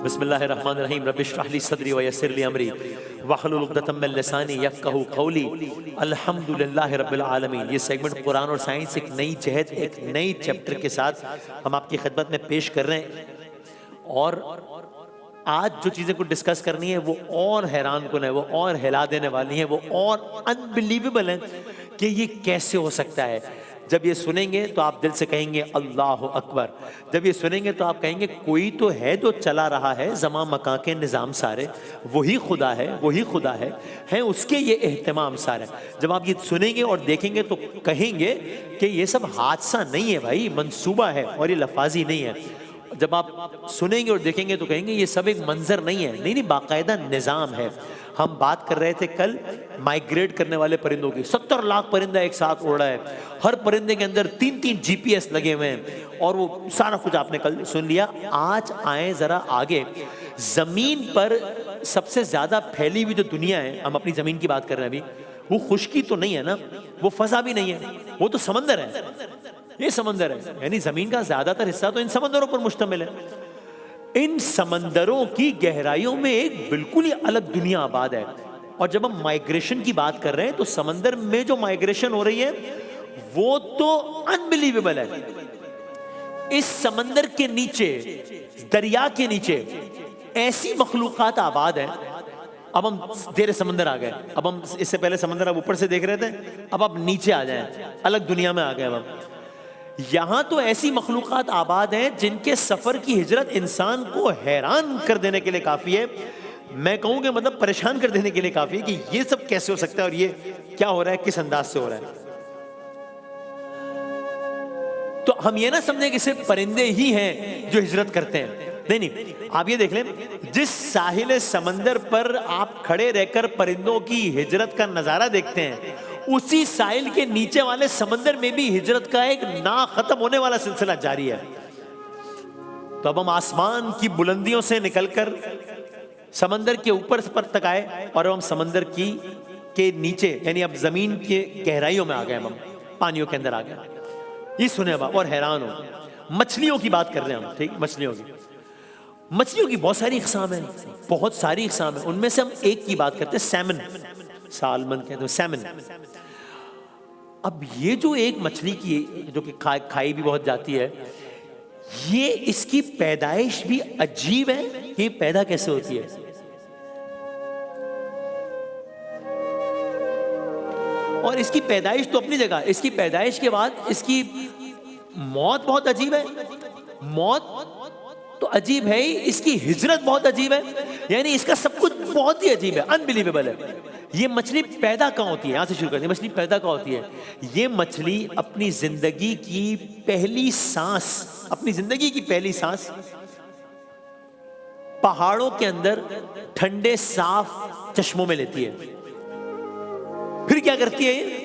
بسم اللہ الرحمن الرحیم رب اشرح لی صدری ویسر لی امری واحلل عقدۃ من لسانی یفقہوا قولی الحمدللہ رب العالمین۔ یہ سیگمنٹ قرآن اور سائنس ایک نئی جہت، ایک نئی چیپٹر کے ساتھ ہم آپ کی خدمت میں پیش کر رہے ہیں، اور آج جو چیزیں کو ڈسکس کرنی ہے وہ اور حیران کن ہے، وہ اور ہلا دینے والی ہیں، وہ اور انبلیویبل ہیں کہ یہ کیسے ہو سکتا ہے۔ جب یہ سنیں گے تو آپ دل سے کہیں گے اللہ اکبر، جب یہ سنیں گے تو آپ کہیں گے کوئی تو ہے جو چلا رہا ہے زمان مکان کے نظام سارے، وہی خدا ہے، وہی خدا ہے اس کے یہ اہتمام سارے۔ جب آپ یہ سنیں گے اور دیکھیں گے تو کہیں گے کہ یہ سب حادثہ نہیں ہے بھائی، منصوبہ ہے، اور یہ لفاظی نہیں ہے۔ جب آپ سنیں گے اور دیکھیں گے تو کہیں گے یہ سب ایک منظر نہیں ہے، نہیں باقاعدہ نظام ہے۔ ہم بات کر رہے تھے کل مائگریٹ کرنے والے پرندوں کی، 70 لاکھ پرندہ ایک ساتھ اڑ رہا ہے، ہر پرندے کے اندر 3 جی پی ایس لگے ہوئے ہیں، اور وہ سارا کچھ آپ نے کل سن لیا۔ آج آئیں ذرا آگے، زمین پر سب سے زیادہ پھیلی ہوئی جو دنیا ہے، ہم اپنی زمین کی بات کر رہے ہیں ابھی، وہ خشکی تو نہیں ہے نا، وہ فضا بھی نہیں ہے، وہ تو سمندر ہے، یہ سمندر ہے، یعنی زمین کا زیادہ تر حصہ تو ان سمندروں پر مشتمل ہے۔ ان سمندروں کی گہرائیوں میں ایک بالکل ہی الگ دنیا آباد ہے، اور جب ہم مائگریشن کی بات کر رہے ہیں تو سمندر میں جو مائگریشن ہو رہی ہے وہ تو انبلیویبل ہے۔ اس سمندر کے نیچے، دریا کے نیچے ایسی مخلوقات آباد ہیں۔ اب ہم زیر سمندر آ گئے، اب ہم اس سے پہلے سمندر اب اوپر سے دیکھ رہے تھے، اب آپ نیچے آ جائیں، الگ دنیا میں آ گئے۔ اب ہم یہاں تو ایسی مخلوقات آباد ہیں جن کے سفر کی ہجرت انسان کو حیران کر دینے کے لیے کافی ہے، میں کہوں کہ مطلب پریشان کر دینے کے لیے کافی ہے کہ یہ سب کیسے ہو سکتا ہے، اور یہ کیا ہو رہا ہے، کس انداز سے ہو رہا ہے۔ تو ہم یہ نہ سمجھیں کہ صرف پرندے ہی ہیں جو ہجرت کرتے ہیں، نہیں، آپ یہ دیکھ لیں، جس ساحل سمندر پر آپ کھڑے رہ کر پرندوں کی ہجرت کا نظارہ دیکھتے ہیں، اسی ساحل کے نیچے والے سمندر میں بھی ہجرت کا ایک نا ختم ہونے والا سلسلہ جاری ہے۔ تو اب ہم آسمان کی بلندیوں سے نکل کر سمندر کے اوپر پر تک آئے، اور اب ہم سمندر کے نیچے، یعنی اب زمین کے گہرائیوں میں آ گئے، ہم پانیوں کے اندر آ گئے۔ یہ سنیں اب اور حیران ہو، مچھلیوں کی بات کر رہے ہیں ہم، ٹھیک، مچھلیوں کی بہت ساری اقسام ہیں، بہت ساری اقسام ہیں، ان میں سے ہم ایک کی بات کرتے ہیں، سیمن، سالمن کہتے ہیں، سیمن۔ اب یہ جو ایک مچھلی کی جو کہ کھائی بھی بہت جاتی ہے، یہ اس کی پیدائش بھی عجیب ہے، یہ پیدا کیسے ہوتی ہے؟ اور اس کی پیدائش تو اپنی جگہ، اس کی پیدائش کے بعد اس کی موت بہت عجیب ہے، موت تو عجیب ہے ہی، اس کی ہجرت بہت عجیب ہے، یعنی اس کا سب کچھ بہت ہی عجیب ہے، انبلیویبل ہے۔ یہ مچھلی پیدا کہاں ہوتی ہے؟ یہاں سے شروع کرتے ہیں، مچھلی پیدا کہاں ہوتی ہے؟ یہ مچھلی اپنی زندگی کی پہلی سانس پہاڑوں کے اندر ٹھنڈے صاف چشموں میں لیتی ہے۔ پھر کیا کرتی ہے؟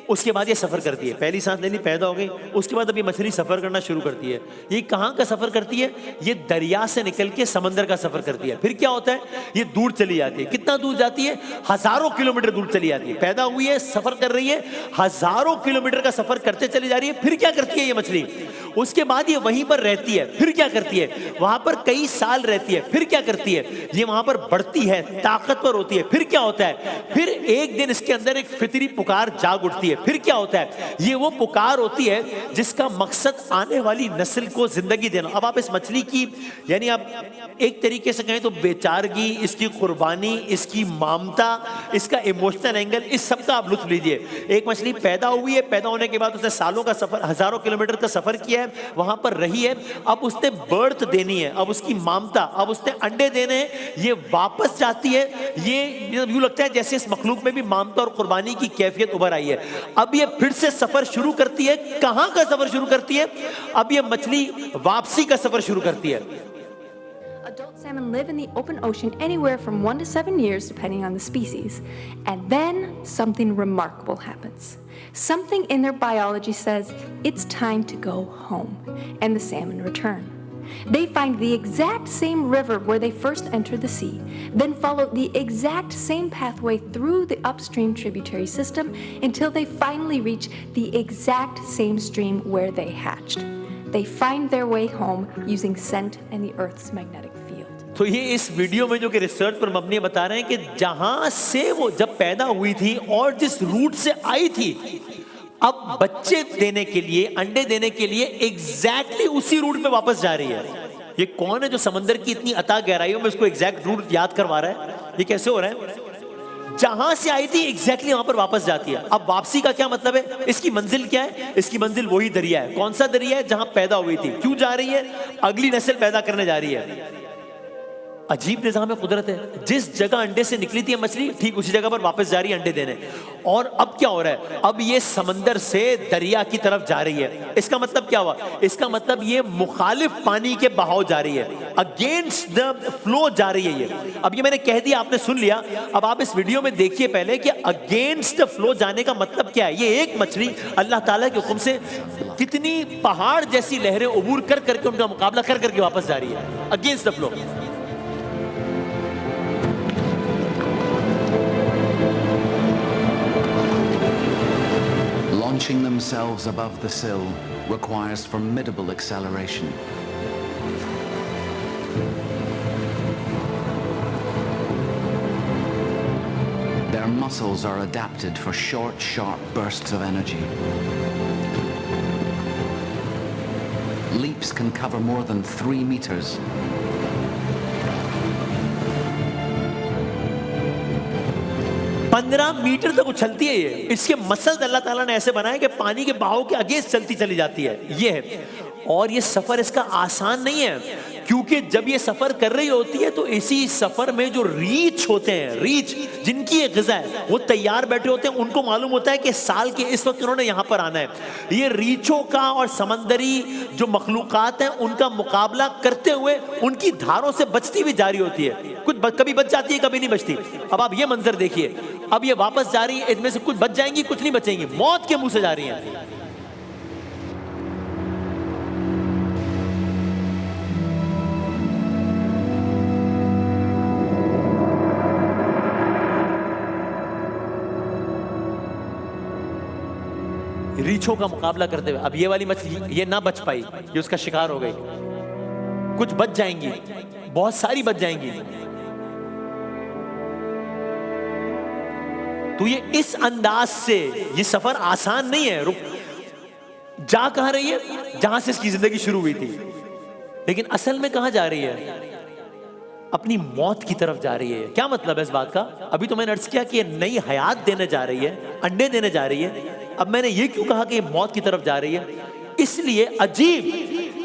اس کے بعد یہ سفر کرتی ہے، پہلی سانس لینی پیدا ہو گئی، اس کے بعد اب یہ مچھلی سفر کرنا شروع کرتی ہے۔ یہ کہاں کا سفر کرتی ہے؟ یہ دریا سے نکل کے سمندر کا سفر کرتی ہے۔ پھر کیا ہوتا ہے؟ یہ دور چلی جاتی ہے۔ کتنا دور جاتی ہے؟ ہزاروں کلومیٹر دور چلی جاتی ہے۔ پیدا ہوئی ہے، سفر کر رہی ہے، ہزاروں کلومیٹر کا سفر کرتے چلی جا رہی ہے۔ پھر کیا کرتی ہے یہ مچھلی؟ اس کے بعد یہ وہیں پر رہتی ہے۔ پھر کیا کرتی ہے؟ وہاں پر کئی سال رہتی ہے۔ پھر کیا کرتی ہے؟ یہ وہاں پر بڑھتی ہے، طاقتور ہوتی ہے۔ پھر کیا ہوتا ہے؟ پھر ایک دن اس کے اندر ایک فطری پکار جاگ اٹھتی ہے۔ پھر کیا ہوتا ہے؟ یہ وہ پکار ہوتی ہے جس کا مقصد آنے والی نسل کو زندگی دینا۔ اب آپ اس مچھلی کی، یعنی آپ ایک طریقے سے کہیں تو بیچارگی، اس کی قربانی، اس کی مامتا، اس کا ایموشنل اینگل، اس سب کا آپ لطف لیجئے۔ ایک مچھلی پیدا ہوئی ہے، پیدا ہونے کے بعد اس نے سالوں کا سفر، ہزاروں کلومیٹر کا سفر کیا ہے، وہاں پر رہی ہے، اب اس نے برتھ دینی ہے، اب اس کی مامتا، اب اس نے انڈے دینے ہیں، یہ واپس جاتی ہے۔ یہ یوں لگتا ہے جیسے اس مخلوق میں بھی مامتا اور قربانی کی کیفیت ابھر آئی ہے۔ اب یہ پھر سے سفر شروع کرتی ہے۔ کہاں کا سفر شروع کرتی ہے؟ اب یہ مچھلی واپسی کا سفر شروع کرتی ہے۔ Adult salmon live in the open ocean anywhere from 1 to 7 years, depending on the species. And then something remarkable happens. Something in their biology says it's time to go home, and the salmon return. They find the exact same river where they first entered the sea, then follow the exact same pathway through the upstream tributary system until they finally reach the exact same stream where they hatched. They find their way home using scent and the Earth's magnetic field. تو یہ اس video میں جو کہ research پر مبنی بتا رہے ہیں کہ جہاں سے وہ جب پیدا ہوئی تھی اور جس روٹ سے آئی تھی، اب بچے دینے کے لیے، انڈے دینے کے لیے ایگزیکٹلی اسی روٹ پہ واپس جا رہی ہے. یہ کون ہے جو سمندر کی اتنی عطا گہرائیوں میں اس کو ایگزیکٹ روٹ یاد کروا رہا ہے؟ یہ کیسے ہو رہا ہے؟ جہاں سے آئی تھی ایگزیکٹلی وہاں پر واپس جاتی ہے. اب واپسی کا کیا مطلب ہے؟ اس کی منزل کیا ہے؟ اس کی منزل وہی دریا ہے. کون سا دریا ہے؟ جہاں پیدا ہوئی تھی. کیوں جا رہی ہے؟ اگلی نسل پیدا کرنے جا رہی ہے. عجیب نظام قدرت ہے. جس جگہ انڈے سے نکلی تھی مچھلی، ٹھیک اسی جگہ پر واپس جا رہی ہے انڈے دینے. اور اب کیا ہو رہا ہے؟ اب یہ سمندر سے دریا کی طرف جا رہی ہے. اس کا مطلب کیا ہوا؟ اس کا مطلب یہ مخالف پانی کے بہاؤ جا رہی ہے، اگینسٹ دا فلو جا رہی ہے. یہ اب یہ میں نے کہہ دیا، آپ نے سن لیا. اب آپ اس ویڈیو میں دیکھیے پہلے کہ اگینسٹ دا فلو جانے کا مطلب کیا ہے. یہ ایک مچھلی اللہ تعالیٰ کے حکم سے کتنی پہاڑ جیسی لہریں عبور کر کر کے ان کا مقابلہ کر کر کے واپس جا رہی ہے against the flow. Launching themselves above the sill requires formidable acceleration. Their muscles are adapted for short, sharp bursts of energy. Leaps can cover more than 3 meters. پندرہ میٹر تک اچھلتی ہے یہ. اس کے مسلز اللہ تعالیٰ نے ایسے بنائے کہ پانی کے بہاؤ کے اگینسٹ چلتی چلی جاتی ہے. یہ ہے. اور یہ سفر اس کا آسان نہیں ہے، کیونکہ جب یہ سفر کر رہی ہوتی ہے تو اسی سفر میں جو ریچھ ہوتے ہیں، ریچھ جن کی ایک غذا ہے، وہ تیار بیٹھے ہوتے ہیں. ان کو معلوم ہوتا ہے کہ سال کے اس وقت انہوں نے یہاں پر آنا ہے. یہ ریچھوں کا اور سمندری جو مخلوقات ہیں ان کا مقابلہ کرتے ہوئے ان کی دھاروں سے بچتی بھی جاری ہوتی ہے. کچھ کبھی بچ جاتی ہے، کبھی نہیں بچتی. اب آپ یہ منظر دیکھیے. اب یہ واپس جا رہی ہے، ان میں سے کچھ بچ جائیں گی، کچھ نہیں بچیں گی. موت کے منہ سے جا رہی ہیں. ریچھوں کا مقابلہ کرتے ہوئے. اب یہ والی مچھلی یہ نہ بچ پائی، یہ اس کا شکار ہو گئی. کچھ بچ جائیں گی، بہت ساری بچ جائیں گی. تو یہ اس انداز سے یہ سفر آسان نہیں ہے. جا کہاں رہی ہے؟ جہاں سے اس کی زندگی شروع ہوئی تھی. لیکن اصل میں کہاں جا رہی ہے؟ اپنی موت کی طرف جا رہی ہے. کیا مطلب ہے اس بات کا؟ ابھی تو میں نے عرض کیا کہ یہ نئی حیات دینے جا رہی ہے، انڈے دینے جا رہی ہے. اب میں نے یہ کیوں کہا کہ یہ موت کی طرف جا رہی ہے؟ اس لیے عجیب،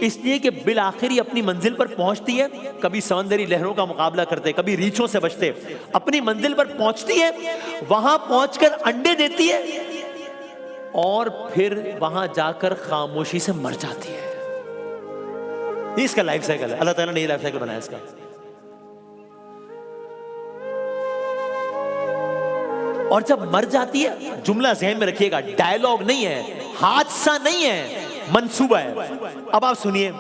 اس لیے کہ بالآخر یہ اپنی منزل پر پہنچتی ہے. کبھی سمندری لہروں کا مقابلہ کرتے، کبھی ریچھوں سے بچتے. اپنی منزل پر پہنچتی ہے، وہاں پہنچ کر انڈے دیتی ہے اور پھر وہاں جا کر خاموشی سے مر جاتی ہے. یہ اس کا لائف سائیکل ہے. اللہ تعالیٰ نے یہ لائف سائیکل بنایا اس کا. اور جب مر جاتی ہے، جملہ ذہن میں رکھیے گا، ڈائیلاگ نہیں ہے، حادثہ نہیں ہے، منصوبہ ہے. اب آپ سنیے،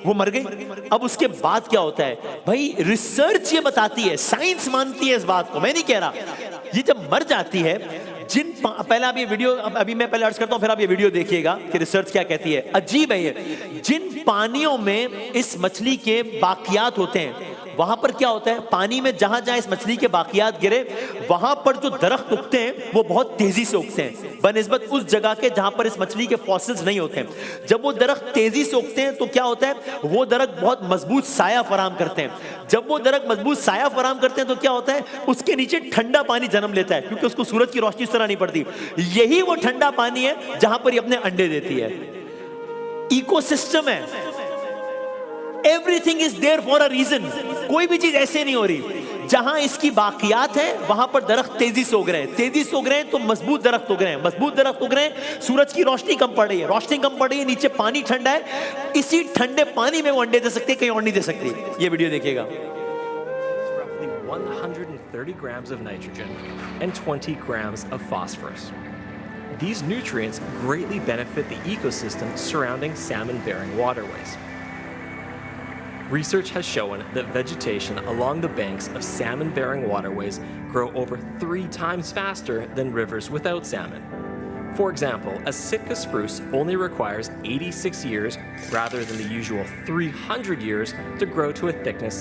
وہ مر گئی. اب اس کے بعد کیا ہوتا ہے؟ بھائی ریسرچ یہ بتاتی ہے، سائنس مانتی ہے اس بات کو، میں نہیں کہہ رہا. یہ جب مر جاتی ہے، پہلا اب یہ ویڈیو، ابھی میں پہلے عرض کرتا ہوں پھر آپ یہ ویڈیو دیکھیے گا کہ ریسرچ کیا کہتی ہے. عجیب ہے یہ. جن پانیوں میں اس مچھلی کے باقیات ہوتے ہیں، وہاں پر کیا ہوتا ہے؟ پانی میں جہاں جہاں اس مچھلی کے باقیات گرے، وہاں پر جو درخت اگتے ہیں وہ بہت تیزی سے اگتے ہیں بنسبت اس جگہ کے جہاں پر اس مچھلی کے فاسلز نہیں ہوتے ہیں. جب وہ درخت تیزی سے اگتے ہیں تو کیا ہوتا ہے؟ وہ درخت بہت مضبوط سایہ فراہم کرتے ہیں. جب وہ درخت مضبوط سایہ فراہم کرتے ہیں تو کیا ہوتا ہے؟ اس کے نیچے ٹھنڈا پانی جنم لیتا ہے، کیونکہ اس کو سورج کی روشنی اس طرح نہیں پڑتی. یہی وہ ٹھنڈا پانی ہے جہاں پر یہ اپنے انڈے دیتی ہے. ایکو سسٹم ہے. Everything is there for a reason. کوئی بھی چیز ایسے نہیں ہو رہی. جہاں اس کی باقیات ہیں وہاں پر درخت تیزی سے اگ رہے ہیں. تیزی سے اگ رہے ہیں تو مضبوط درخت اگ رہے ہیں. مضبوط درخت اگ رہے ہیں، سورج کی روشنی کم پڑ رہی ہے. روشنی کم پڑ رہی ہے، نیچے پانی ٹھنڈا ہے. اسی ٹھنڈے پانی میں وہ انڈے دے سکتے ہیں، کہیں اور نہیں دے سکتی. یہ ویڈیو دیکھیے گا. 130 grams of nitrogen and 20 grams of phosphorus. These nutrients greatly benefit the ecosystem surrounding salmon-bearing waterways. Research has shown that vegetation along the banks of salmon-bearing waterways grow over 3 times faster than rivers without salmon. For example, a Sitka spruce only requires 86 years rather than the usual 300 years to grow to a thickness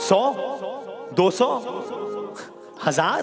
100, 200, 1000?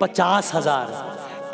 50,000,